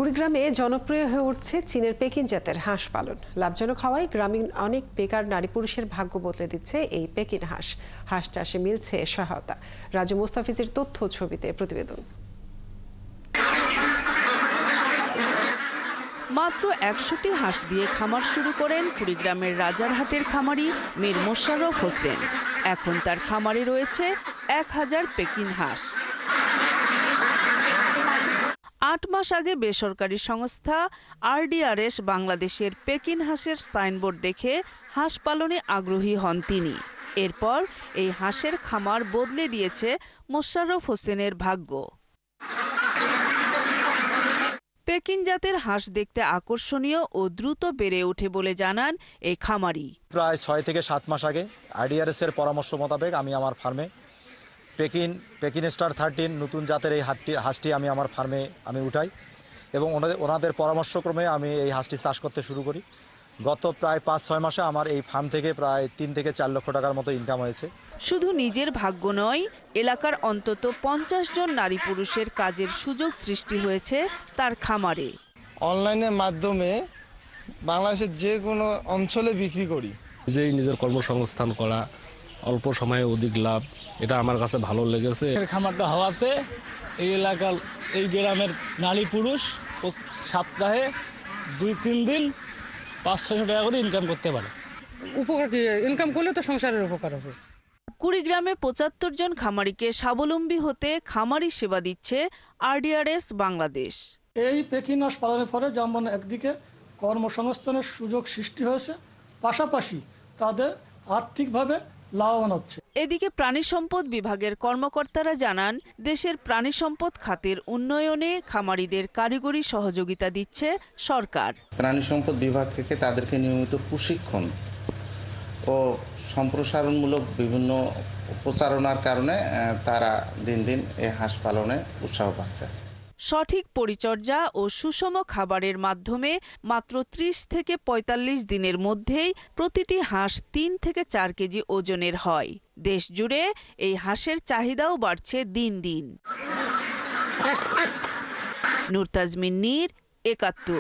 কুড়িগ্রামে জনপ্রিয় হয়ে উঠছে চীনের পেকিন জাতের হাঁস পালন। লাভজনক হওয়ায় গ্রামীণ অনেক বেকার নারী পুরুষের ভাগ্য বদলে দিচ্ছে এই পেকিন হাঁস। হাঁস চাষে মিলছে সহায়তা। রাজু মোস্তাফিজের তথ্য ছবিতে প্রতিবেদন। মাত্র ১০০টি হাঁস দিয়ে খামার শুরু করেন কুড়িগ্রামের রাজারহাটের খামারি মীর মোশাররফ হোসেন। এখন তার খামারে রয়েছে ১,০০০ পেকিন হাঁস। ৮ মাস আগে বেসরকারি সংস্থা RDRS বাংলাদেশের পেকিন হাঁসের সাইনবোর্ড দেখে হাঁস পালনে আগ্রহী হন তিনি। এরপর এই হাঁসের খামার বদলে দিয়েছে মোশাররফ হোসেনের ভাগ্য। পেকিন জাতের হাঁস দেখতে আকর্ষণীয় ও দ্রুত বেড়ে ওঠে বলে জানান এই খামারি। প্রায় ৬ থেকে ৭ মাস আগে RDRS এর পরামর্শ মোতাবেক আমি আমার ফার্মে পেকিন স্টার 13 নতুন জাতের এই হাঁসটি আমি আমার ফার্মে উঠাই এবং ওনাদের পরামর্শক্রমে আমি এই হাঁসটি চাষ করতে শুরু করি। গত প্রায় ৫-৬ মাসে আমার এই ফার্ম থেকে প্রায় ৩ থেকে ৪ লক্ষ টাকার মতো ইনকাম হয়েছে। শুধু নিজের ভাগ্য নয়, এলাকার অন্তত ৫০ জন নারী পুরুষের কাজের সুযোগ সৃষ্টি হয়েছে তার খামারে। অনলাইনের মাধ্যমে বাংলাদেশের যে কোনো অঞ্চলে বিক্রি করি। নিজের কর্মসংস্থান করা, অল্প সময়ে অধিক লাভ, এটা আমার কাছে ভালো লেগেছে। খামারটা হওয়াতে এই এলাকার এই গ্রামের নারী পুরুষ সপ্তাহে ২-৩ দিন ৫00-৬০০ টাকা করে ইনকাম করতে পারে। উপকার কি, ইনকাম করলে তো সংসারের উপকার হবে। কুড়িগ্রামে ৭৫ জন খামারিকে স্বাবলম্বী হতে খামারি সেবা দিচ্ছে RDRS বাংলাদেশ। এই পেকিন হাঁস পালনের ফলে যেমন একদিকে কর্মসংস্থানের সুযোগ সৃষ্টি হয়েছে, পাশাপাশি তাদের আর্থিকভাবে লাভবান হচ্ছে। এদিকে প্রাণী সম্পদ বিভাগের কর্মকর্তারা জানান, দেশের প্রাণী সম্পদ খাতের উন্নয়নে খামারিদের কারিগরি সহযোগিতা দিচ্ছে সরকার। প্রাণী সম্পদ বিভাগ থেকে তাদেরকে নিয়মিত প্রশিক্ষণ ও সম্প্রসারণমূলক বিভিন্ন প্রচারণার কারণে তারা দিন দিন এই হাঁস পালনে উৎসাহ পাচ্ছে। সঠিক পরিচর্যা ও সুষম খাবারের মাধ্যমে মাত্র ৩০ থেকে ৪৫ দিনের মধ্যেই প্রতিটি হাঁস ৩ থেকে ৪ কেজি ওজনের হয়। দেশ জুড়ে এই হাঁসের চাহিদাও বাড়ছে দিন দিন। নূর তাজমিন নীর, ৭১।